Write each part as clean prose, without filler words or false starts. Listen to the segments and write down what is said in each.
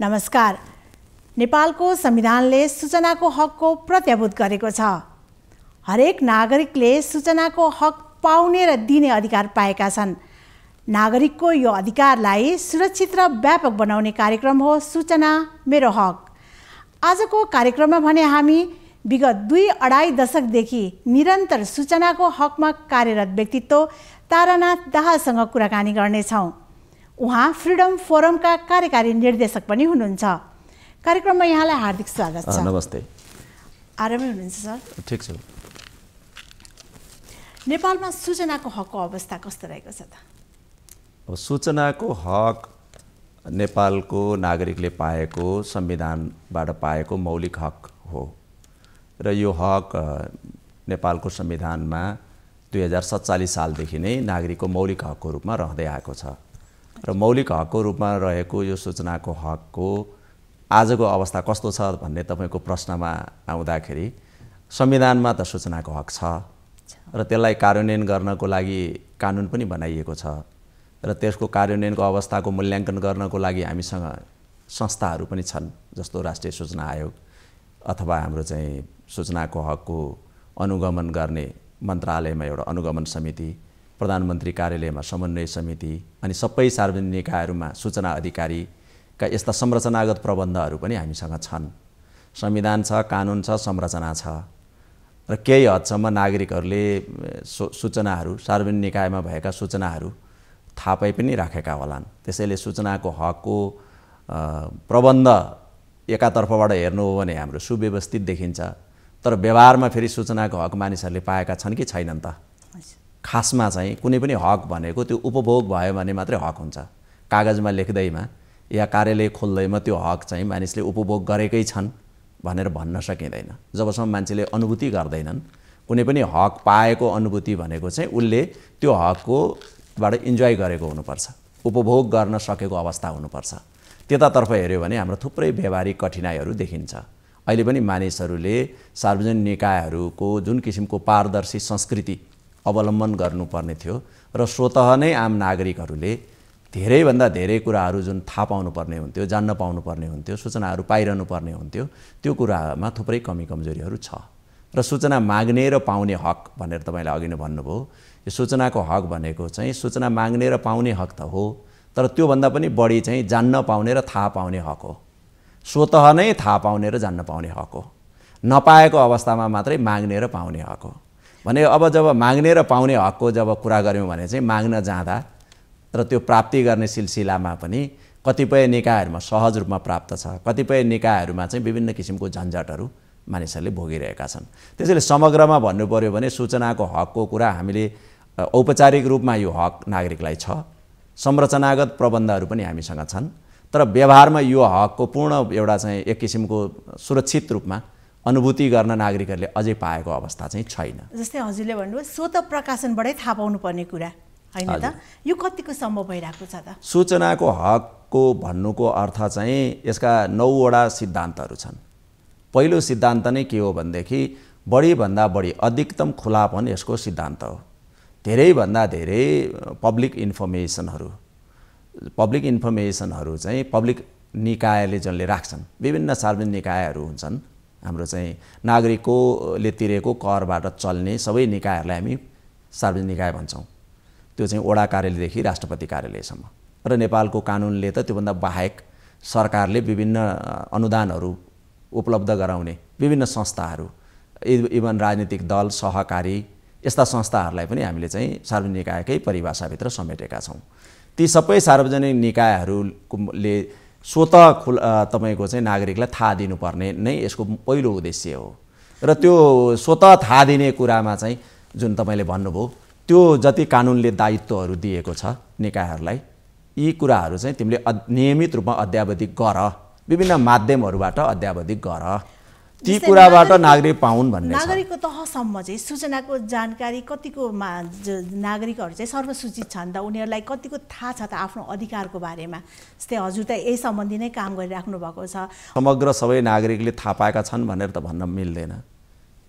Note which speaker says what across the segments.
Speaker 1: नमस्कार। नेपालको संविधानले सूचनाको हकको प्रत्याभूत गरेको छ। हरेक नागरिकले सूचनाको हक पाउने र दिने अधिकार पाएका छन्। नागरिकको यो अधिकारलाई सुरक्षित र व्यापक बनाउने कार्यक्रम हो सूचना मेरो हक। आजको कार्यक्रममा भने हामी विगत 2-2.5 दशकदेखि निरन्तर सूचनाको हकमा कार्यरत व्यक्तित्व तारानाथ दाहालसँग कुराकानी गर्नेछौँ। उहाँ फ्रिडम फोरमका कार्यकारी निर्देशक पनि हुनुहुन्छ। कार्यक्रममा यहाँलाई हार्दिक स्वागत छ।
Speaker 2: नमस्ते।
Speaker 1: आरामै हुनुहुन्छ सर?
Speaker 2: ठिक छु।
Speaker 1: नेपालमा सूचनाको हकको अवस्था कस्तो रहेको छ त?
Speaker 2: अब सूचनाको हक नेपालको नागरिकले पाएको संविधानबाट पाएको मौलिक हक हो र यो हक नेपालको संविधानमा 2047 सालदेखि नै नागरिकको मौलिक हकको रूपमा रहँदै आएको छ र मौलिक हकको रूपमा रहेको यो सूचनाको हकको आजको अवस्था कस्तो छ भन्ने तपाईको प्रश्नमा आउँदाखेरि संविधानमा त सूचनाको हक छ र त्यसलाई कार्यान्वयन गर्नको लागि कानुन पनि बनाइएको छ र त्यसको कार्यान्वयनको अवस्थाको मूल्याङ्कन गर्नको लागि हामीसँग संस्थाहरू पनि छन्, जस्तो राष्ट्रिय सूचना आयोग अथवा हाम्रो चाहिँ सूचनाको हकको अनुगमन गर्ने मन्त्रालयमा एउटा अनुगमन समिति, प्रधानमन्त्री कार्यालयमा समन्वय समिति अनि सबै सार्वजनिक निकायहरूमा सूचना अधिकारीका यस्ता संरचनागत प्रबन्धहरू पनि हामीसँग छन्। संविधान छ, कानुन छ, संरचना छ र केही हदसम्म नागरिकहरूले सूचनाहरू सार्वजनिक निकायमा भएका सूचनाहरू थाहा पाइ पनि राखेका होलान्। त्यसैले सूचनाको हकको प्रबन्ध एकातर्फबाट हेर्नु हो भने हाम्रो सुव्यवस्थित देखिन्छ, तर व्यवहारमा फेरि सूचनाको हक मानिसहरूले पाएका छन् कि छैनन् त? खासमा चाहिँ कुनै पनि हक भनेको त्यो उपभोग भयो भने मात्रै हक हुन्छ। कागजमा लेख्दैमा या कार्यालय खोल्दैमा त्यो हक चाहिँ मानिसले उपभोग गरेकै छन् भनेर भन्न सकिँदैन। जबसम्म मान्छेले अनुभूति गर्दैनन्, कुनै पनि हक पाएको अनुभूति भनेको चाहिँ उसले त्यो हककोबाट इन्जोय गरेको हुनुपर्छ, उपभोग गर्न सकेको अवस्था हुनुपर्छ। त्यतातर्फ हेऱ्यो भने हाम्रो थुप्रै व्यवहारिक कठिनाइहरू देखिन्छ। अहिले पनि मानिसहरूले सार्वजनिक निकायहरूको जुन किसिमको पारदर्शी संस्कृति अवलम्बन गर्नुपर्ने थियो र स्वतः नै आम नागरिकहरूले धेरैभन्दा धेरै कुराहरू जुन थाहा पाउनुपर्ने हुन्थ्यो, जान्न पाउनुपर्ने हुन्थ्यो, सूचनाहरू पाइरहनु पर्ने हुन्थ्यो, त्यो कुरामा थुप्रै कमी कमजोरीहरू छ। र सूचना माग्ने र पाउने हक भनेर तपाईँले अघि नै भन्नुभयो, यो सूचनाको हक भनेको चाहिँ सूचना माग्ने र पाउने हक त हो, तर त्योभन्दा पनि बढी चाहिँ जान्न पाउने र थाहा पाउने हक हो। स्वतः नै थाहा पाउने र जान्न पाउने हक हो। नपाएको अवस्थामा मात्रै माग्ने र पाउने हक हो भने अब जब माग्ने र पाउने हकको जब कुरा गऱ्यौँ भने चाहिँ माग्न जाँदा र त्यो प्राप्ति गर्ने सिलसिलामा पनि कतिपय निकायहरूमा सहज रूपमा प्राप्त छ, कतिपय निकायहरूमा चाहिँ विभिन्न किसिमको झन्झटहरू मानिसहरूले भोगिरहेका छन्। त्यसैले समग्रमा भन्नु पर्यो भने सूचनाको हकको कुरा हामीले औपचारिक रूपमा यो हक नागरिकलाई छ, संरचनागत प्रबन्धहरू पनि हामीसँग छन्, तर व्यवहारमा यो हकको पूर्ण एउटा चाहिँ एक किसिमको सुरक्षित रूपमा अनुभूति गर्न नागरिकहरूले अझै पाएको अवस्था चाहिँ छैन।
Speaker 1: जस्तै हजुरले भन्नुभयो स्वतः प्रकाशनबाटै थाहा पाउनुपर्ने कुरा हैन त? यो कतिको सम्भव भइरहेको छ त?
Speaker 2: सूचनाको हकको भन्नुको अर्थ चाहिँ यसका 9 वटा सिद्धान्तहरू छन्। पहिलो सिद्धान्त नै के हो भनेदेखि बढीभन्दा बढी अधिकतम खुलापन यसको सिद्धान्त हो। धेरैभन्दा धेरै पब्लिक इन्फर्मेसनहरू चाहिँ पब्लिक निकायले जसले राख्छन्, विभिन्न सार्वजनिक निकायहरू हुन्छन् हाम्रो चाहिँ नागरिकले तिरेको करबाट चल्ने सबै निकायहरूलाई हामी सार्वजनिक निकाय भन्छौँ। त्यो चाहिँ वडा कार्यालयदेखि राष्ट्रपति कार्यालयसम्म र नेपालको कानुनले त त्योभन्दा बाहेक सरकारले विभिन्न अनुदानहरू उपलब्ध गराउने विभिन्न संस्थाहरू, इभन राजनीतिक दल, सहकारी यस्ता संस्थाहरूलाई पनि हामीले चाहिँ सार्वजनिक निकायकै परिभाषाभित्र समेटेका छौँ। ती सबै सार्वजनिक निकायहरूले स्वतः तपाईँको चाहिँ नागरिकलाई थाहा दिनुपर्ने नै यसको पहिलो उद्देश्य हो र त्यो स्वतः थाहा दिने कुरामा चाहिँ जुन तपाईँले भन्नुभयो त्यो जति कानुनले दायित्वहरू दिएको छ निकायहरूलाई, यी कुराहरू चाहिँ तिमीले नियमित रूपमा अद्यावधिक गर, विभिन्न माध्यमहरूबाट अद्यावधिक गर, ती कुराबाट नागरिक पाउन् भन्ने छ।
Speaker 1: नागरिकको तहसम्म चाहिँ सूचनाको जानकारी कतिको नागरिकहरू चाहिँ सर्वसूचित छन् त? उनीहरूलाई कतिको थाहा छ त आफ्नो अधिकारको बारेमा? जस्तै हजुर त यही सम्बन्धी नै काम गरिराख्नु भएको छ।
Speaker 2: समग्र सबै नागरिकले थाहा पाएका छन् भनेर त भन्न मिल्दैन,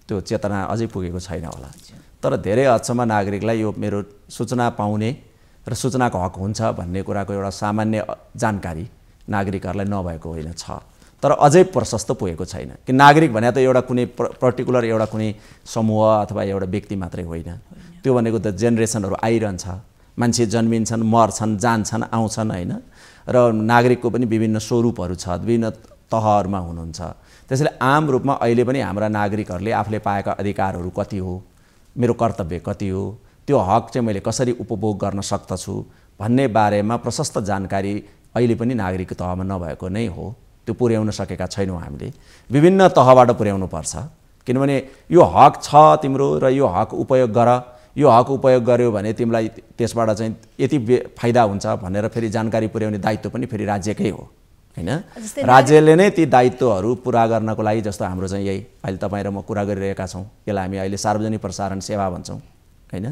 Speaker 2: त्यो चेतना अझै पुगेको छैन होला। तर धेरै हदसम्म नागरिकलाई यो मेरो सूचना पाउने र सूचनाको हक हुन्छ भन्ने कुराको एउटा सामान्य जानकारी नागरिकहरूलाई नभएको होइन, छ, तर अझै प्रशस्त पुगेको छैन। कि नागरिक भने त एउटा कुनै पर्टिकुलर एउटा कुनै समूह अथवा एउटा व्यक्ति मात्रै होइन, त्यो भनेको त जेनेरेसनहरू आइरहन्छ, मान्छे जन्मिन्छन्, मर्छन्, जान्छन्, आउँछन् होइन। र नागरिकको पनि विभिन्न स्वरूपहरू छ, विभिन्न तहहरूमा हुनुहुन्छ। त्यसैले आम रूपमा अहिले पनि हाम्रा नागरिकहरूले आफूले पाएका अधिकारहरू कति हो, मेरो कर्तव्य कति हो, त्यो हक चाहिँ मैले कसरी उपभोग गर्न सक्दछु भन्ने बारेमा प्रशस्त जानकारी अहिले पनि नागरिक तहमा नभएको नै हो। त्यो पुर्याउन सकेका छैनौँ हामीले, विभिन्न तहबाट पुर्याउनु पर्छ। किनभने यो हक छ तिम्रो र यो हक उपयोग गर, यो हक उपयोग गर्यो भने तिमीलाई त्यसबाट चाहिँ यति फाइदा हुन्छ भनेर फेरि जानकारी पुर्याउने दायित्व पनि फेरि राज्यकै हो हैन। राज्यले नै ती दायित्वहरू पुरा गर्नको लागि, जस्तो हाम्रो चाहिँ यही अहिले तपाईँ र म कुरा गरिरहेका छौँ, यसलाई हामी अहिले सार्वजनिक प्रसारण सेवा भन्छौँ हैन।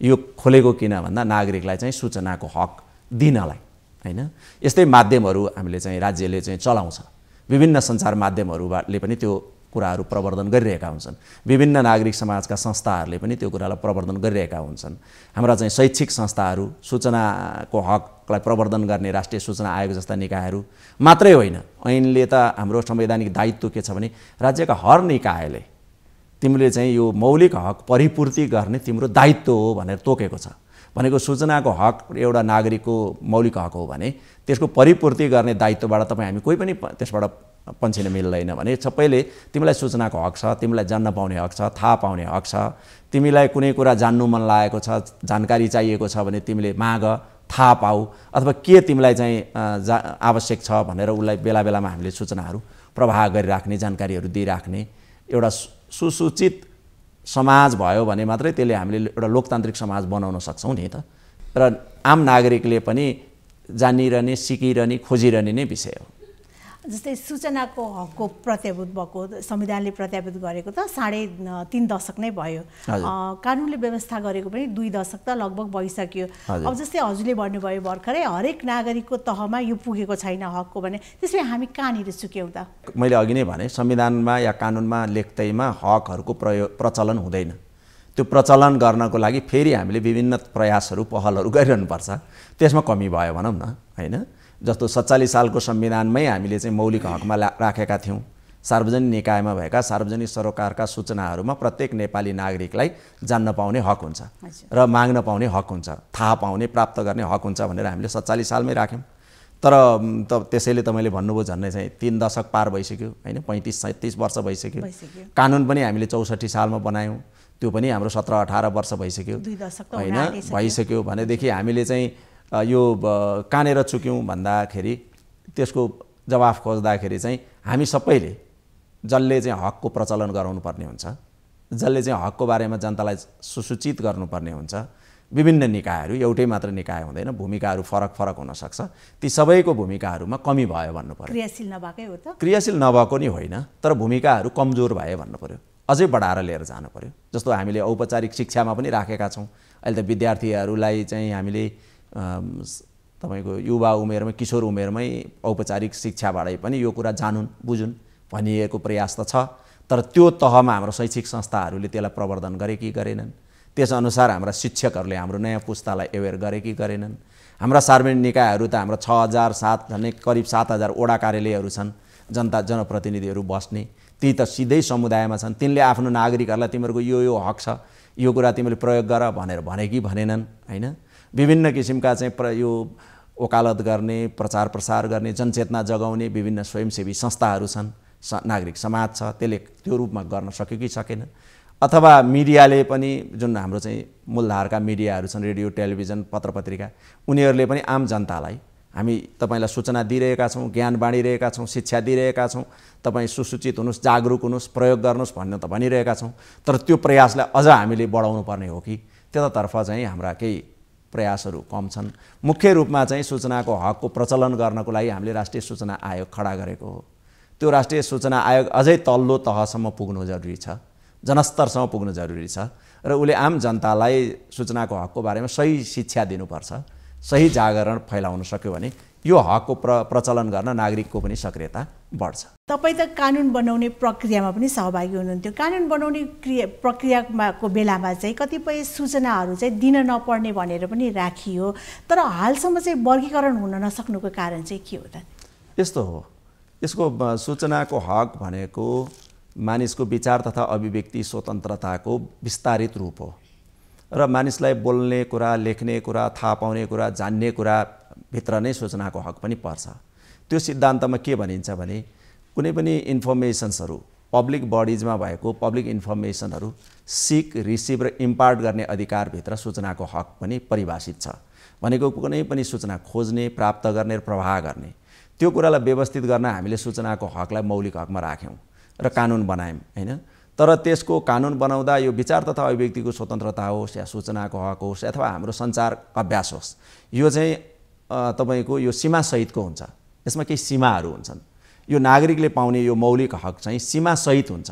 Speaker 2: यो खोलेको किन भन्दा नागरिकलाई चाहिँ सूचनाको हक दिनलाई हैन। यस्तै माध्यमहरू हामीले चाहिँ राज्यले चाहिँ चलाउँछ, विभिन्न सञ्चार माध्यमहरूले पनि त्यो कुराहरू प्रवर्धन गरिरहेका हुन्छन्, विभिन्न नागरिक समाजका संस्थाहरूले पनि त्यो कुरालाई प्रवर्धन गरिरहेका हुन्छन्। हाम्रा चाहिँ शैक्षिक संस्थाहरू, सूचनाको हकलाई प्रवर्धन गर्ने राष्ट्रिय सूचना आयोग जस्ता निकायहरू मात्रै होइन, ऐनले त हाम्रो संवैधानिक दायित्व के छ भने राज्यका हर निकायले तिमीले चाहिँ यो मौलिक हक परिपूर्ति गर्ने तिम्रो दायित्व हो भनेर तोकेको छ। भनेको सूचनाको हक एउटा नागरिकको मौलिक हक हो भने त्यसको परिपूर्ति गर्ने दायित्वबाट तपाईँ हामी कोही पनि त्यसबाट पन्छिन मिल्दैन भने सबैले तिमीलाई सूचनाको हक छ, तिमीलाई जान्न पाउने हक छ, थाहा पाउने हक छ, तिमीलाई कुनै कुरा जान्नु मन लागेको छ, जानकारी चाहिएको छ भने तिमीले माग, थाहा पाऊ, अथवा के तिमीलाई चाहिँ आवश्यक छ भनेर उसलाई बेला बेलामा हामीले सूचनाहरू प्रवाह गरिराख्ने, जानकारीहरू दिइराख्ने एउटा सुसूचित समाज भयो भने मात्रै त्यसले हामीले एउटा लोकतान्त्रिक समाज बनाउन सक्छौँ नि त। र आम नागरिकले पनि जानिरहने, सिकिरहने, खोजिरहने नै विषय हो।
Speaker 1: जस्तै सूचनाको हकको प्रत्याभूत भएको, संविधानले प्रत्याभूत गरेको त 3.5 दशक नै भयो, कानुनले व्यवस्था गरेको पनि 2 दशक त लगभग भइसक्यो। अब जस्तै हजुरले भन्नुभयो भर्खरै हरेक नागरिकको तहमा यो पुगेको छैन हकको भने, त्यसले हामी कहाँनिर चुक्यौँ त?
Speaker 2: मैले अघि नै भने संविधानमा या कानुनमा लेख्दैमा हकहरूको प्रचलन हुँदैन। त्यो प्रचलन गर्नको लागि फेरि हामीले विभिन्न प्रयासहरू, पहलहरू गरिरहनुपर्छ। त्यसमा कमी भयो भनौँ न हैन। जस्तो 47 सालको संविधानमै हामीले चाहिँ मौलिक हकमा राखेका थियौँ, सार्वजनिक निकायमा भएका सार्वजनिक सरोकारका सूचनाहरूमा प्रत्येक नेपाली नागरिकलाई जान्न पाउने हक हुन्छ र माग्न पाउने हक हुन्छ, थाहा पाउने, प्राप्त गर्ने हक हुन्छ भनेर हामीले 47 सालमै राख्यौँ। तर त्यसैले त मैले भन्नुभयो झन्डै चाहिँ 3 दशक पार भइसक्यो हैन, 35-37 वर्ष भइसक्यो। कानुन पनि हामीले 64 सालमा बनायौँ, त्यो पनि हाम्रो 17-18 वर्ष भइसक्यो हैन। भइसक्यो भनेदेखि हामीले चाहिँ यो कहाँनिर चुक्यौँ भन्दाखेरि त्यसको जवाफ खोज्दाखेरि चाहिँ हामी सबैले जसले चाहिँ हकको प्रचलन गराउनु पर्ने हुन्छ, जसले चाहिँ हकको बारेमा जनतालाई सुसूचित गर्नुपर्ने हुन्छ, विभिन्न निकायहरू, एउटै मात्र निकाय हुँदैन, भूमिकाहरू फरक फरक हुन सक्छ, ती सबैको भूमिकाहरूमा कमी भयो भन्नु पर्यो।
Speaker 1: क्रियाशील नभएकै हो त? क्रियाशील
Speaker 2: नभएको नि होइन, तर भूमिकाहरू कमजोर भए भन्नु पर्यो, अझै बढाएर लिएर जानु पर्यो। जस्तो हामीले औपचारिक शिक्षामा पनि राखेका छौँ। अहिले त विद्यार्थीहरूलाई चाहिँ हामीले तपाईको युवा उमेरमै, किशोर उमेरमै औपचारिक शिक्षाबाटै पनि यो कुरा जानुन्, बुझुन् भनिएको प्रयास त छ, तर त्यो तहमा हाम्रो शैक्षिक संस्थाहरूले त्यसलाई प्रवर्धन गरे कि गरेनन्, त्यसअनुसार हाम्रा शिक्षकहरूले हाम्रो नयाँ पुस्तालाई एवेयर गरे कि गरेनन्। हाम्रा सार्वजनिक निकायहरू त हाम्रो 6000 झन्डै करिब 7000 वडा कार्यालयहरू छन्, जनप्रतिनिधिहरू बस्ने, ती त सिधै समुदायमा छन्। तिनले आफ्नो नागरिकहरूलाई तिमीहरूको यो हक छ, यो कुरा तिमीले प्रयोग गर भनेर भने कि भनेनन् हैन। विभिन्न किसिमका चाहिँ यो वकालत गर्ने, प्रचार प्रसार गर्ने, जनचेतना जगाउने विभिन्न स्वयंसेवी संस्थाहरू छन्, नागरिक समाज छ, त्यसले त्यो रूपमा गर्न सक्यो कि सकेन। अथवा मिडियाले पनि, जुन हाम्रो चाहिँ मूलधारका मिडियाहरू छन्, रेडियो, टेलिभिजन, पत्रपत्रिका, उनीहरूले पनि आम जनतालाई हामी तपाईँलाई सूचना दिइरहेका छौँ, ज्ञान बाँडिरहेका छौँ, शिक्षा दिइरहेका छौँ, तपाईँ सुसूचित हुनुहोस्, जागरुक हुनुहोस्, प्रयोग गर्नुहोस् भन्ने त भनिरहेका छौँ, तर त्यो प्रयासलाई अझ हामीले बढाउनु पर्ने हो कि त्यतातर्फ चाहिँ हाम्रा केही प्रयासहरू कम छन्। मुख्य रूपमा चाहिँ सूचनाको हकको प्रचलन गर्नको लागि हामीले राष्ट्रिय सूचना आयोग खडा गरेको हो। त्यो राष्ट्रिय सूचना आयोग अझै तल्लो तहसम्म पुग्नु जरुरी छ, जनस्तरसम्म पुग्नु जरुरी छ र उसले आम जनतालाई सूचनाको हकको बारेमा सही शिक्षा दिनुपर्छ, सही जागरण फैलाउन सक्यो भने यो हकको प्रचलन गर्न नागरिकको पनि सक्रियता बढ्छ।
Speaker 1: तपाईँ त कानुन बनाउने प्रक्रियामा पनि सहभागी हुनुहुन्थ्यो। कानुन बनाउने प्रक्रियाको बेलामा चाहिँ कतिपय सूचनाहरू चाहिँ दिन नपर्ने भनेर पनि राखियो, तर हालसम्म चाहिँ वर्गीकरण हुन नसक्नुको कारण चाहिँ के हो त?
Speaker 2: यस्तो हो, यसको सूचनाको हक भनेको मानिसको विचार तथा अभिव्यक्ति स्वतन्त्रताको विस्तारित रूप हो र मानिसलाई बोल्ने कुरा, लेख्ने कुरा, थाहा पाउने कुरा, जान्ने कुरा भित्र नै सूचनाको हक पनि पर्छ। त्यो सिद्धान्तमा के भनिन्छ भने कुनै पनि इन्फर्मेसन्सहरू पब्लिक बडिजमा भएको पब्लिक इन्फर्मेसनहरू सिक, रिसिभ र इम्पार्ट गर्ने अधिकारभित्र सूचनाको हक पनि परिभाषित छ। भनेको कुनै पनि सूचना खोज्ने, प्राप्त गर्ने र प्रवाह गर्ने, त्यो कुरालाई व्यवस्थित गर्न हामीले सूचनाको हकलाई मौलिक हकमा राख्यौँ र कानुन बनायौँ, हैन? तर त्यसको कानुन बनाउँदा यो विचार तथा अभिव्यक्तिको स्वतन्त्रता होस् या सूचनाको हक होस् अथवा हाम्रो सञ्चार अभ्यास होस्, यो चाहिँ तपाईको यो सीमासहितको हुन्छ। यसमा केही सीमाहरू हुन्छन्। यो नागरिकले पाउने यो मौलिक हक चाहिँ सीमासहित हुन्छ,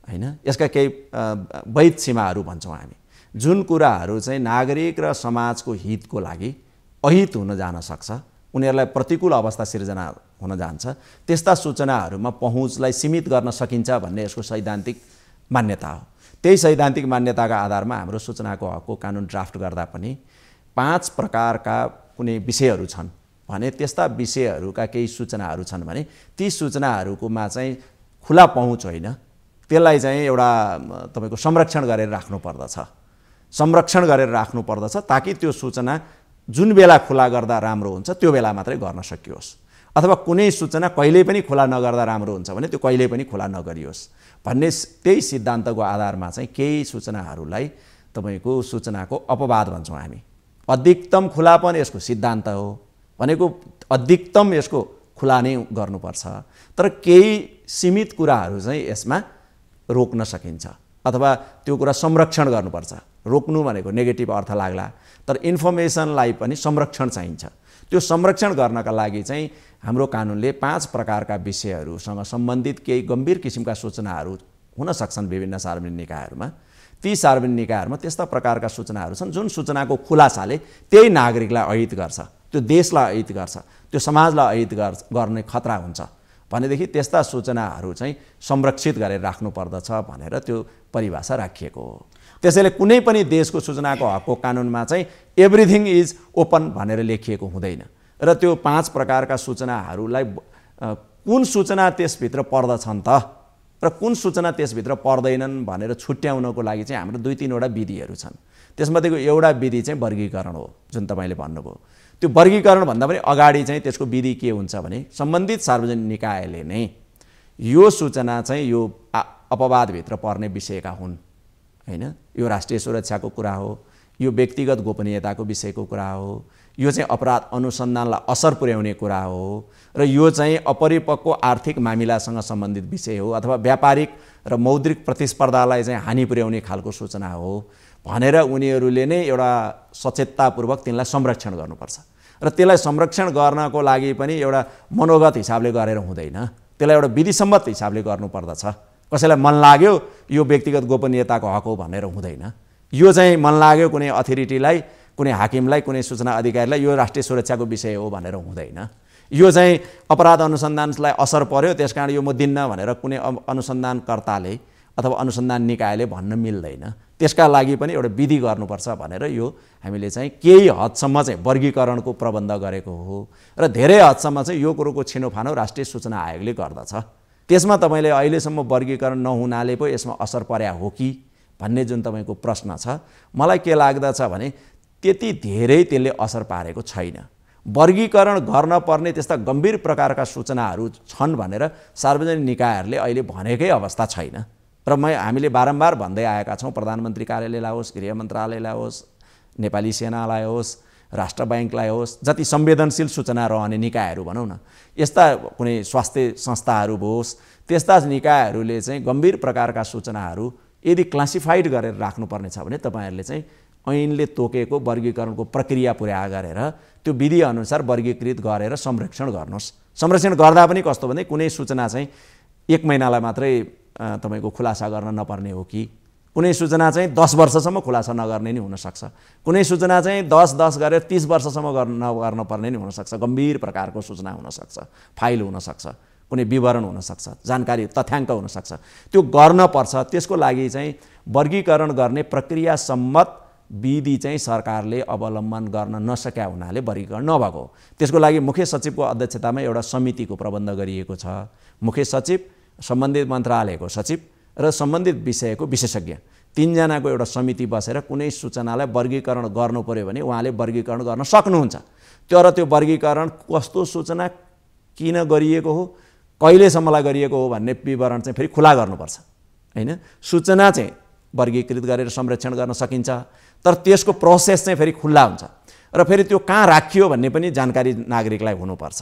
Speaker 2: हैन? यसका केही वैध सीमाहरू भन्छौँ हामी, जुन कुराहरू चाहिँ नागरिक र समाजको हितको लागि अहित हुन जान सक्छ, उनीहरूलाई प्रतिकूल अवस्था सिर्जना हुन जान्छ, त्यस्ता सूचनाहरूमा पहुँचलाई सीमित गर्न सकिन्छ भन्ने यसको सैद्धान्तिक मान्यता हो। त्यही सैद्धान्तिक मान्यताका आधारमा हाम्रो सूचनाको हकको कानुन ड्राफ्ट गर्दा पनि 5 प्रकारका कुनै विषयहरू छन् भने त्यस्ता विषयहरूका केही सूचनाहरू छन् भने ती सूचनाहरूकोमा चाहिँ खुला पहुँच होइन, त्यसलाई चाहिँ एउटा तपाईको संरक्षण गरेर राख्नु पर्दछ ताकि त्यो सूचना जुन बेला खुला गर्दा राम्रो हुन्छ त्यो बेला मात्रै गर्न सकियोस्, अथवा कुनै सूचना कहिल्यै पनि खुला नगर्दा राम्रो हुन्छ भने त्यो कहिल्यै पनि खुला नगरियोस् भन्ने त्यही सिद्धान्तको आधारमा चाहिँ केही सूचनाहरूलाई तपाईको सूचनाको अपवाद भन्छौँ हामी। अधिकतम खुलापन यसको सिद्धान्त हो, भनेको अधिकतम यसको खुला नै गर्नुपर्छ, तर केही सीमित कुराहरू चाहिँ यसमा रोक्न सकिन्छ अथवा त्यो कुरा संरक्षण गर्नुपर्छ। रोक्नु भनेको नेगेटिभ अर्थ लाग्ला, तर इन्फर्मेसनलाई पनि संरक्षण चाहिन्छ। त्यो संरक्षण गर्नका लागि चाहिँ हाम्रो कानुनले 5 प्रकारका विषयहरूसँग सम्बन्धित केही गम्भीर किसिमका सूचनाहरू हुन सक्छन् विभिन्न सार्वजनिक निकायहरूमा। ती सार्वजनिक निकायहरूमा त्यस्ता प्रकारका सूचनाहरू छन् जुन सूचनाको खुलासाले त्यही नागरिकलाई अहित गर्छ, त्यो देशलाई अहित गर्छ, त्यो समाजलाई अहित गर्ने खतरा हुन्छ भनेदेखि त्यस्ता सूचनाहरू चाहिँ संरक्षित गरेर राख्नु पर्दछ भनेर त्यो परिभाषा राखिएको हो। त्यसैले कुनै पनि देशको सूचनाको हकको कानुनमा चाहिँ एभ्रिथिङ इज ओपन भनेर लेखिएको हुँदैन र त्यो 5 प्रकारका सूचनाहरूलाई कुन सूचना त्यसभित्र पर्दछन् त र कुन सूचना त्यसभित्र पर्दैनन् भनेर छुट्याउनको लागि चाहिँ हाम्रो 2-3 वटा विधिहरू छन्। त्यसमध्येको एउटा विधि चाहिँ वर्गीकरण हो, जुन तपाईले भन्नुभयो। त्यो वर्गीकरण भन्दा पनि अगाडि चाहिँ त्यसको विधि के हुन्छ भने सम्बन्धित सार्वजनिक निकायले नै यो सूचना चाहिँ यो अपवादभित्र पर्ने विषयका हुन्, हैन? यो राष्ट्रिय सुरक्षाको कुरा हो, यो व्यक्तिगत गोपनीयताको विषयको कुरा हो, यो चाहिँ अपराध अनुसन्धानलाई असर पुर्याउने कुरा हो र यो चाहिँ अपरिपक्व आर्थिक मामिलासँग सम्बन्धित विषय हो अथवा व्यापारिक र मौद्रिक प्रतिस्पर्धालाई चाहिँ हानि पुर्याउने खालको सूचना हो भनेर उनीहरूले नै एउटा सचेततापूर्वक तिनलाई संरक्षण गर्नुपर्छ र त्यसलाई संरक्षण गर्नको लागि पनि एउटा मनोगत हिसाबले गरेर हुँदैन, त्यसलाई एउटा विधिसम्मत हिसाबले गर्नुपर्दछ। कसैलाई मन लाग्यो यो व्यक्तिगत गोपनीयताको हक हो भनेर हुँदैन। यो चाहिँ मन लाग्यो कुनै अथोरिटीलाई, कुनै हाकिमलाई, कुनै सूचना अधिकारीलाई यो राष्ट्रिय सुरक्षाको विषय हो भनेर हुँदैन। यो चाहिँ अपराध अनुसन्धानलाई असर पर्यो त्यसकारण यो म दिन्न भनेर कुनै अनुसन्धानकर्ताले अथवा अनुसन्धान निकायले भन्न मिल्दैन। त्यसका लागि पनि एउटा विधि गर्नुपर्छ भनेर यो हामीले चाहिँ केही हदसम्म चाहिँ वर्गीकरणको प्रबन्ध गरेको हो र धेरै हदसम्म चाहिँ यो कुरोको छिनोफानो राष्ट्रिय सूचना आयोगले गर्दछ। त्यसमा तपाईले अहिलेसम्म वर्गीकरण नहुनाले पो यसमा असर पर्या हो कि भन्ने जुन तपाईको प्रश्न छ, मलाई के लाग्दछ भने त्यति धेरै त्यसले असर पारेको छैन। वर्गीकरण गर्न पर्ने त्यस्ता गम्भीर प्रकारका सूचनाहरू छन् भनेर सार्वजनिक निकायहरूले अहिले भनेकै अवस्था छैन र हामीले बारम्बार भन्दै आएका छौँ। प्रधानमन्त्री कार्यालयलाई होस्, गृह मन्त्रालयलाई होस्, नेपाली सेनालाई होस्, राष्ट्र ब्याङ्कलाई होस्, जति संवेदनशील सूचना रहने निकायहरू भनौँ न, यस्ता कुनै स्वास्थ्य संस्थाहरू होस्, त्यस्ता निकायहरूले चाहिँ गम्भीर प्रकारका सूचनाहरू यदि क्लासिफाइड गरेर राख्नुपर्ने छ भने तपाईँहरूले चाहिँ ऐनले तोकेको वर्गीकरणको प्रक्रिया पुरा गरेर त्यो विधि अनुसार वर्गीकृत गरेर संरक्षण गर्नुहोस्। संरक्षण गर्दा पनि कस्तो भने कुनै सूचना चाहिँ 1 महिनालाई मात्रै तपाईको खुलासा गर्न नपर्ने हो कि कुनै सूचना चाहिँ 10 वर्षसम्म खुलासा नगर्ने नि हुनसक्छ, कुनै सूचना चाहिँ 10 गरेर 30 वर्षसम्म गर्न पर्ने नि हुनसक्छ। गम्भीर प्रकारको सूचना हुनसक्छ, फाइल हुनसक्छ, कुनै विवरण हुनसक्छ, जानकारी तथ्याङ्क हुनसक्छ, त्यो गर्न पर्छ। त्यसको लागि चाहिँ वर्गीकरण गर्ने प्रक्रिया सम्मत विधि चाहिँ सरकारले अवलम्बन गर्न नसक्या हुनाले वर्गीकरण नभएको हो। त्यसको लागि मुख्य सचिवको अध्यक्षतामा एउटा समितिको प्रबन्ध गरिएको छ। मुख्य सचिव, सम्बन्धित मन्त्रालयको सचिव र सम्बन्धित विषयको विशेषज्ञ, तीनजनाको एउटा समिति बसेर कुनै सूचनालाई वर्गीकरण गर्नु पर्यो भने उहाँले वर्गीकरण गर्न सक्नुहुन्छ। तर त्यो वर्गीकरण कस्तो सूचना, किन गरिएको हो, कहिलेसम्मलाई गरिएको हो भन्ने विवरण चाहिँ फेरि खुला गर्नुपर्छ हैन। सूचना चाहिँ वर्गीकृत गरेर संरक्षण गर्न सकिन्छ, तर त्यसको प्रोसेस चाहिँ फेरि खुल्ला हुन्छ र फेरि त्यो कहाँ राखियो भन्ने पनि जानकारी नागरिकलाई हुनुपर्छ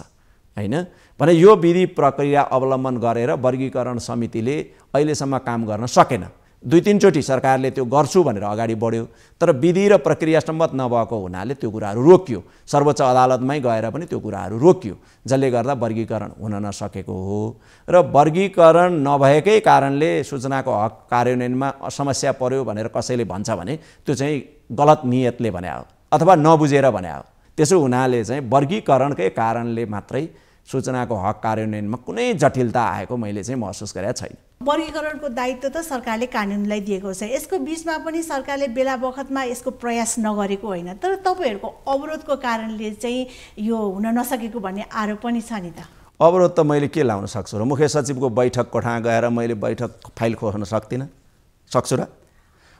Speaker 2: हैन। भने यो विधि प्रक्रिया अवलम्बन गरेर वर्गीकरण समितिले अहिलेसम्म काम गर्न सकेन। 2-3 चोटि सरकारले त्यो गर्छु भनेर अगाडि बढ्यो, तर विधि र प्रक्रिया सम्मत नभएको हुनाले त्यो कुराहरू रोकियो। सर्वोच्च अदालतमै गएर पनि त्यो कुराहरू रोकियो, जसले गर्दा वर्गीकरण हुन नसकेको हो। र वर्गीकरण नभएकै कारणले सूचनाको हक कार्यान्वयनमा समस्या पर्यो भनेर कसैले भन्छ भने त्यो चाहिँ गलत नियतले भने हो अथवा नबुझेर भने हो। त्यसो हुनाले चाहिँ वर्गीकरणकै कारणले मात्रै सूचनाको हक कार्यान्वयनमा कुनै जटिलता आएको मैले चाहिँ महसुस गरेको छैन।
Speaker 1: वर्गीकरणको दायित्व त सरकारले कानुनलाई दिएको छ, यसको बीचमा पनि सरकारले बेला बखतमा यसको प्रयास नगरेको होइन, तर तपाईँहरूको अवरोधको कारणले चाहिँ यो हुन नसकेको भन्ने आरोप पनि छ नि त।
Speaker 2: अवरोध त मैले के लाउन सक्छु र? मुख्य सचिवको बैठक कोठामा गएर मैले बैठक फाइल खोल्न सक्छु र?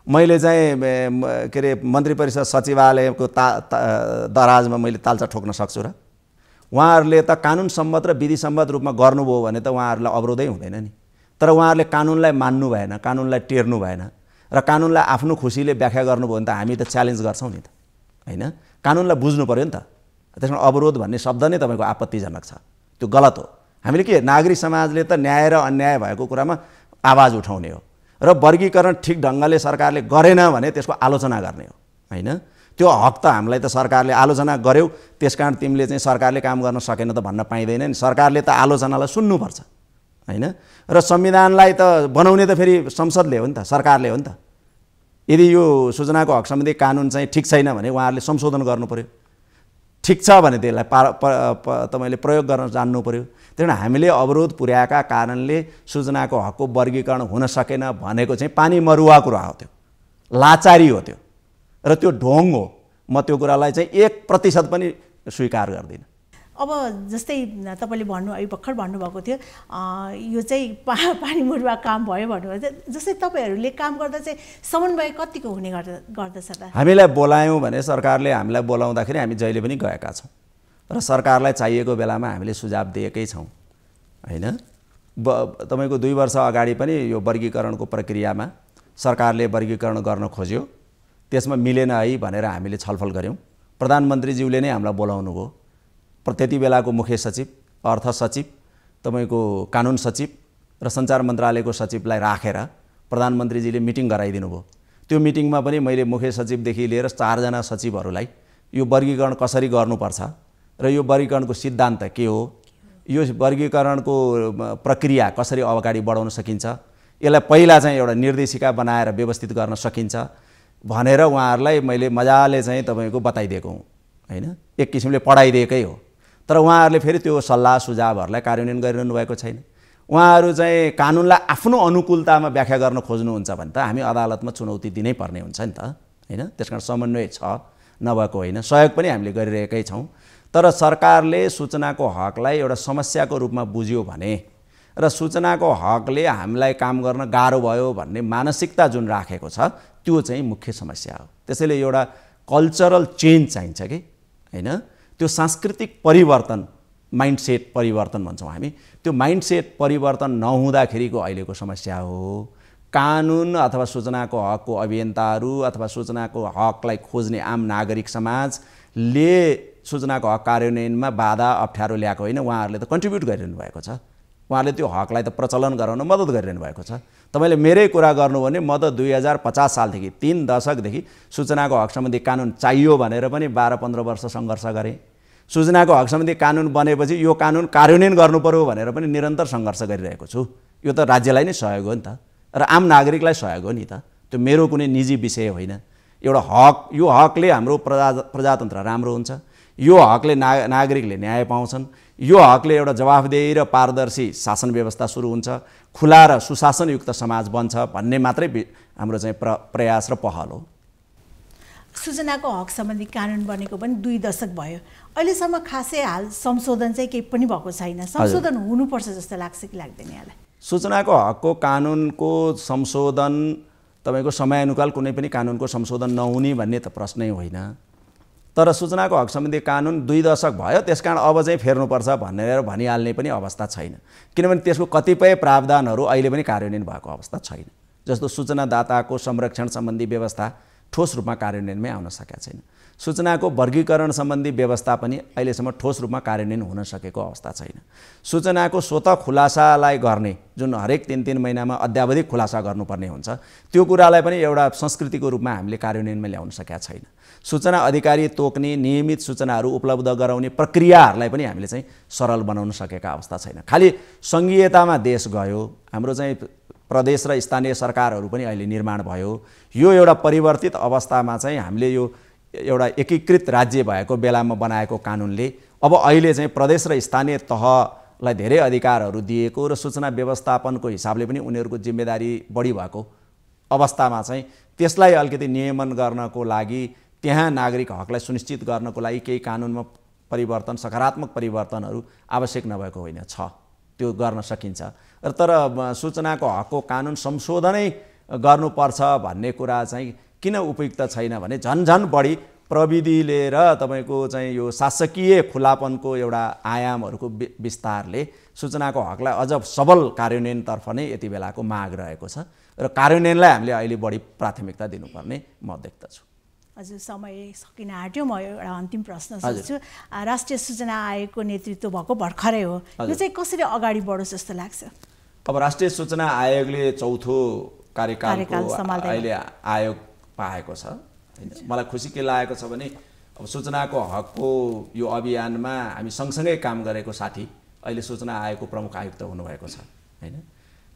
Speaker 2: मैले चाहिँ के अरे मन्त्री परिषद सचिवालयको दराजमा मैले तालचा ठोक्न सक्छु र? उहाँहरूले त कानुन सम्मत र विधि सम्मत रूपमा गर्नुभयो भने त उहाँहरूलाई अवरोधै हुँदैन नि। तर उहाँहरूले कानुनलाई मान्नु भएन, कानुनलाई टेर्नु भएन र कानुनलाई आफ्नो खुसीले व्याख्या गर्नुभयो भने त हामी त च्यालेन्ज गर्छौँ नि त हैन। कानुनलाई बुझ्नु पर्यो नि त। त्यसमा अवरोध भन्ने शब्द नै तपाईँको आपत्तिजनक छ, त्यो गलत हो। हामीले के, नागरिक समाजले त न्याय र अन्याय भएको कुरामा आवाज उठाउने हो र वर्गीकरण ठिक ढङ्गले सरकारले गरेन भने त्यसको आलोचना गर्ने हो हैन। त्यो हक त हामीलाई त सरकारले आलोचना गर्यो, त्यसकारण तिमीले चाहिँ सरकारले काम गर्न सकेन त भन्न पाइँदैन नि। सरकारले त आलोचनालाई सुन्नुपर्छ हैन। र संविधानलाई त बनाउने त फेरि संसदले हो नि त, सरकारले हो नि त। यदि यो सूचनाको हक सम्बन्धी कानुन चाहिँ ठिक छैन भने उहाँहरूले संशोधन गर्नु पर्यो, ठिक छ भने त्यसलाई तपाईँले प्रयोग गर्न जान्नु पर्यो। त्यही भएर हामीले अवरोध पुर्याएका कारणले सूचनाको हकको वर्गीकरण हुन सकेन भनेको चाहिँ पानी मरुवा कुरा हो, त्यो लाचारी हो त्यो र त्यो ढोङ हो। म त्यो कुरालाई चाहिँ 1% पनि स्वीकार गर्दिनँ।
Speaker 1: अब जस्तै तपाईँले भर्खर भन्नुभएको थियो यो चाहिँ पानी मुरुवा काम भयो भन्नुभयो, जस्तै तपाईँहरूले काम गर्दा चाहिँ समन्वय कतिको हुने गर्दछ त?
Speaker 2: हामीलाई बोलायौँ भने सरकारले हामीलाई बोलाउँदाखेरि हामी जहिले पनि गएका छौँ र सरकारलाई चाहिएको बेलामा हामीले सुझाव दिएकै छौँ हैन। तपाईँको 2 वर्ष अगाडि पनि यो वर्गीकरणको प्रक्रियामा सरकारले वर्गीकरण गर्न खोज्यो, त्यसमा मिलेन है भनेर हामीले छलफल गऱ्यौँ। प्रधानमन्त्रीज्यूले नै हामीलाई बोलाउनु भयो। त्यति बेलाको मुख्य सचिव, अर्थ सचिव, तपाईँको कानुन सचिव र सञ्चार मन्त्रालयको सचिवलाई राखेर प्रधानमन्त्रीजीले मिटिङ गराइदिनु भयो। त्यो मिटिङमा पनि मैले मुख्य सचिवदेखि लिएर 4 जना सचिवहरूलाई यो वर्गीकरण कसरी गर्नुपर्छ र यो वर्गीकरणको सिद्धान्त के हो, यो वर्गीकरणको प्रक्रिया कसरी अगाडि बढाउन सकिन्छ, यसलाई पहिला चाहिँ एउटा निर्देशिका बनाएर व्यवस्थित गर्न सकिन्छ भनेर उहाँहरूलाई मैले मजाले चाहिँ तपाईँको बताइदिएको हुँ हैन। एक किसिमले पढाइदिएकै हो। तर उहाँहरूले फेरि त्यो सल्लाह सुझावहरूलाई कार्यान्वयन गरिरहनु भएको छैन। उहाँहरू चाहिँ कानुनलाई आफ्नो अनुकूलतामा व्याख्या गर्न खोज्नुहुन्छ भने त हामी अदालतमा चुनौती दिनै पर्ने हुन्छ नि त हैन। त्यसकारण समन्वय छ, नभएको होइन, सहयोग पनि हामीले गरिरहेकै छौँ। तर सरकारले सूचनाको हकलाई एउटा समस्याको रूपमा बुझ्यो भने र सूचनाको हकले हामीलाई काम गर्न गाह्रो भयो भन्ने मानसिकता जुन राखेको छ त्यो चाहिँ मुख्य समस्या हो। त्यसैले एउटा कल्चरल चेन्ज चाहिन्छ कि हैन। त्यो सांस्कृतिक परिवर्तन, माइन्डसेट परिवर्तन भन्छौँ हामी, त्यो माइन्डसेट परिवर्तन नहुँदाखेरिको अहिलेको समस्या हो। कानुन अथवा सूचनाको हकको अभियन्ताहरू अथवा सूचनाको हकलाई खोज्ने आम नागरिक समाजले सूचनाको हक कार्यान्वयनमा बाधा अप्ठ्यारो ल्याएको होइन, उहाँहरूले त कन्ट्रिब्युट गरिरहनु भएको छ। उहाँहरूले त्यो हकलाई त प्रचलन गराउन मद्दत गरिरहनु भएको छ। तपाईँले मेरै कुरा गर्नु भने म त 2050 सालदेखि 3 दशकदेखि सूचनाको हक सम्बन्धी कानुन चाहियो भनेर पनि 12-15 वर्ष सङ्घर्ष गरेँ। सूचनाको हक सम्बन्धी कानुन बनेपछि यो कानुन कार्यान्वयन गर्नु पर्यो भनेर पनि निरन्तर सङ्घर्ष गरिरहेको छु। यो त राज्यलाई नै सहयोग हो नि त र आम नागरिकलाई सहयोग हो नि त। त्यो मेरो कुनै निजी विषय होइन। एउटा हक, यो हकले हाम्रो प्रजातन्त्र राम्रो हुन्छ, यो हकले नागरिकले न्याय पाउँछन्, यो हकले एउटा जवाफदेही र पारदर्शी शासन व्यवस्था सुरु हुन्छ, खुला र सुशासनयुक्त समाज बन्छ भन्ने मात्रै हाम्रो चाहिँ प्रयास र पहल हो।
Speaker 1: सूचनाको हक सम्बन्धी कानुन बनेको पनि 2 दशक भयो। अहिलेसम्म खासै हाल संशोधन चाहिँ केही पनि भएको छैन। संशोधन हुनुपर्छ जस्तो लाग्छ कि लाग्दैन यहाँलाई?
Speaker 2: सूचनाको हकको कानुनको संशोधन तपाईको समयानुकाल कुनै पनि कानुनको संशोधन नहुने भन्ने त प्रश्नै होइन। तर सूचनाको हक सम्बन्धी कानुन 2 दशक भयो, त्यसकारण अब चाहिँ फेर्नुपर्छ भनेर भनिहाल्ने पनि अवस्था छैन। किनभने त्यसको कतिपय प्रावधानहरू अहिले पनि कार्यान्वयन भएको अवस्था छैन। जस्तो सूचनादाताको संरक्षण सम्बन्धी व्यवस्था ठोस रूपमा कार्यान्वयनमै आउन सकेका छैन। सूचनाको वर्गीकरण सम्बन्धी व्यवस्था पनि अहिलेसम्म ठोस रूपमा कार्यान्वयन हुन सकेको अवस्था छैन। सूचनाको स्वतः खुलासालाई गर्ने जुन हरेक 3-3 महिनामा अद्यावधिक खुलासा गर्नुपर्ने हुन्छ, त्यो कुरालाई पनि एउटा संस्कृतिको रूपमा हामीले कार्यान्वयनमा ल्याउन सकेका छैन। सूचना अधिकारी तोक्ने, नियमित सूचनाहरू उपलब्ध गराउने प्रक्रियाहरूलाई पनि हामीले चाहिँ सरल बनाउन सकेका अवस्था छैन। खालि सङ्घीयतामा देश गयो, हाम्रो चाहिँ प्रदेश र स्थानीय सरकारहरू पनि अहिले निर्माण भयो। यो एउटा परिवर्तित अवस्थामा चाहिँ हामीले यो एउटा एकीकृत राज्य भएको बेलामा बनाएको कानुनले अब अहिले चाहिँ प्रदेश र स्थानीय तहलाई धेरै अधिकारहरू दिएको र सूचना व्यवस्थापनको हिसाबले पनि उनीहरूको जिम्मेदारी बढी भएको अवस्थामा चाहिँ त्यसलाई अलिकति नियमन गर्नको लागि, त्यहाँ नागरिक हकलाई सुनिश्चित गर्नको लागि केही कानुनमा परिवर्तन, सकारात्मक परिवर्तनहरू आवश्यक नभएको होइन, छ, त्यो गर्न सकिन्छ। तर सूचनाको हकको कानुन संशोधनै गर्नुपर्छ भन्ने कुरा चाहिँ किन उपयुक्त छैन भने झन् बढी प्रविधिले र तपाईको चाहिँ यो शासकीय खुलापनको एउटा आयामहरूको विस्तारले सूचनाको हकलाई अझ सबल कार्यान्वयनतर्फ नै यति बेलाको माग रहेको छ र कार्यान्वयनलाई हामीले अहिले बढी प्राथमिकता दिनुपर्ने म देख्दछु।
Speaker 1: हजुर, समय सकिन आँट्यो। म एउटा अन्तिम प्रश्न सोध्छु। राष्ट्रिय सूचना आयोगको नेतृत्व भएको भर्खरै हो, यो चाहिँ कसरी अगाडि बढोस् जस्तो लाग्छ?
Speaker 2: अब राष्ट्रिय सूचना आयोगले चौथो कार्यकालको अहिले आयोग पाएको छ हैन। मलाई खुसी के लागेको छ भने अब सूचनाको हकको यो अभियानमा हामी सँगसँगै काम गरेको साथी अहिले सूचना आयोगको प्रमुख आयुक्त हुनुभएको छ हैन।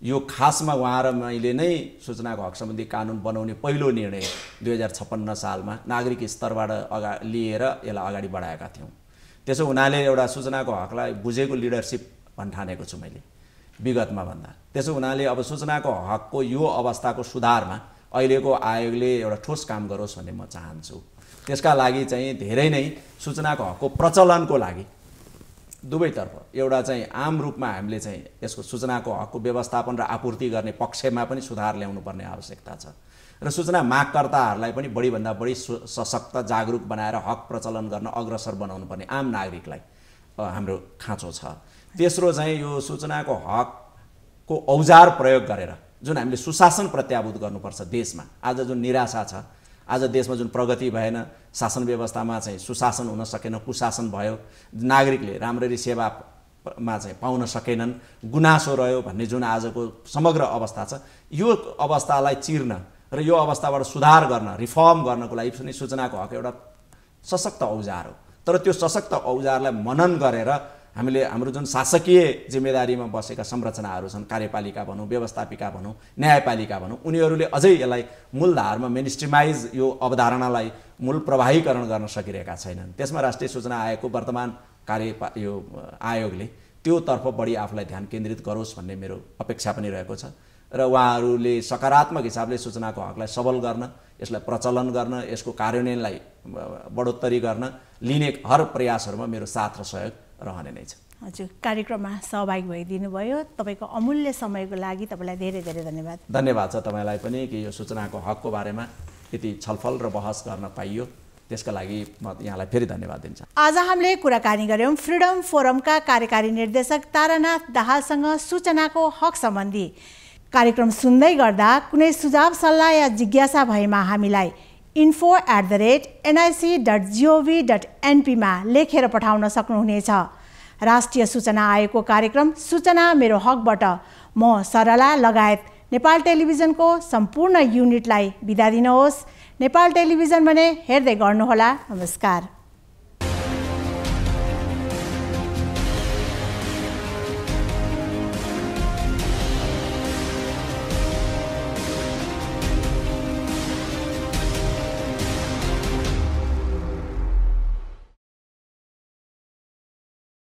Speaker 2: यो खासमा उहाँ र मैले नै सूचनाको हक सम्बन्धी कानुन बनाउने पहिलो निर्णय 2056 सालमा नागरिक स्तरबाट लिएर यसलाई अगाडि बढाएका थियौँ। त्यसो हुनाले एउटा सूचनाको हकलाई बुझेको लिडरसिप भन्ठानेको छु मैले विगतमा भन्दा। त्यसो हुनाले अब सूचनाको हकको यो अवस्थाको सुधारमा अहिलेको आयोगले एउटा ठोस काम गरोस् भन्ने म चाहन्छु। त्यसका लागि चाहिँ धेरै नै सूचनाको हकको प्रचलनको लागि दुवैतर्फ एउटा चाहिँ आम रूपमा हामीले चाहिँ यसको सूचनाको हकको व्यवस्थापन र आपूर्ति गर्ने पक्षमा पनि सुधार ल्याउनु पर्ने आवश्यकता छ र सूचना मागकर्ताहरूलाई पनि बढीभन्दा बढी सशक्त, जागरुक बनाएर हक प्रचलन गर्न अग्रसर बनाउनु पर्ने आम नागरिकलाई हाम्रो खाँचो छ। तेस्रो चाहिँ यो सूचनाको हकको औजार प्रयोग गरेर जुन हामीले सुशासन प्रत्याभूत गर्नुपर्छ देशमा। आज जुन निराशा छ, आज देशमा जुन प्रगति भएन, शासन व्यवस्थामा चाहिँ सुशासन हुन सकेन, कुशासन भयो, नागरिकले राम्ररी सेवामा चाहिँ पाउन सकेनन्, गुनासो रह्यो भन्ने जुन आजको समग्र अवस्था छ, यो अवस्थालाई चिर्न र यो अवस्थाबाट सुधार गर्न, रिफर्म गर्नको लागि पनि सूचनाको हक एउटा सशक्त औजार हो। तर त्यो सशक्त औजारलाई मनन गरेर हामीले हाम्रो जुन शासकीय जिम्मेदारीमा बसेका संरचनाहरू छन्, कार्यपालिका भनौँ, व्यवस्थापिका भनौँ, न्यायपालिका भनौँ, उनीहरूले अझै यसलाई मूलधारमा मेनस्ट्रिमाइज यो अवधारणालाई मूल प्रवाहीकरण गर्न सकिरहेका छैनन्। त्यसमा राष्ट्रिय सूचना आयोगको वर्तमान यो आयोगले त्योतर्फ बढी आफूलाई ध्यान केन्द्रित गरोस् भन्ने मेरो अपेक्षा पनि रहेको छ र उहाँहरूले सकारात्मक हिसाबले सूचनाको हकलाई सबल गर्न, यसलाई प्रचलन गर्न, यसको कार्यान्वयनलाई बढोत्तरी गर्न लिने हर प्रयासहरूमा मेरो साथ र सहयोग रहने नै छ।
Speaker 1: हजुर, कार्यक्रममा सहभागी भइदिनु भयो। तपाईँको अमूल्य समयको लागि तपाईँलाई धेरै धेरै धन्यवाद।
Speaker 2: धन्यवाद छ तपाईँलाई पनि कि यो सूचनाको हकको बारेमा यति छलफल र बहस गर्न पाइयो, त्यसका लागि म यहाँलाई फेरि धन्यवाद दिन्छु।
Speaker 1: आज हामीले कुराकानी गऱ्यौँ फ्रिडम फोरमका कार्यकारी निर्देशक तारानाथ दाहालसँग सूचनाको हक सम्बन्धी। कार्यक्रम सुन्दै गर्दा कुनै सुझाव, सल्लाह या जिज्ञासा भएमा हामीलाई info@nic.gov.np मा लेखेर पठाउन सक्नुहुनेछ। राष्ट्रिय सूचना आयोगको कार्यक्रम सूचना मेरो हकबाट म सरला लगायत नेपाल टेलिभिजनको सम्पूर्ण युनिटलाई बिदा दिनुहोस्। नेपाल टेलिभिजन भने हेर्दै गर्नुहोला। नमस्कार।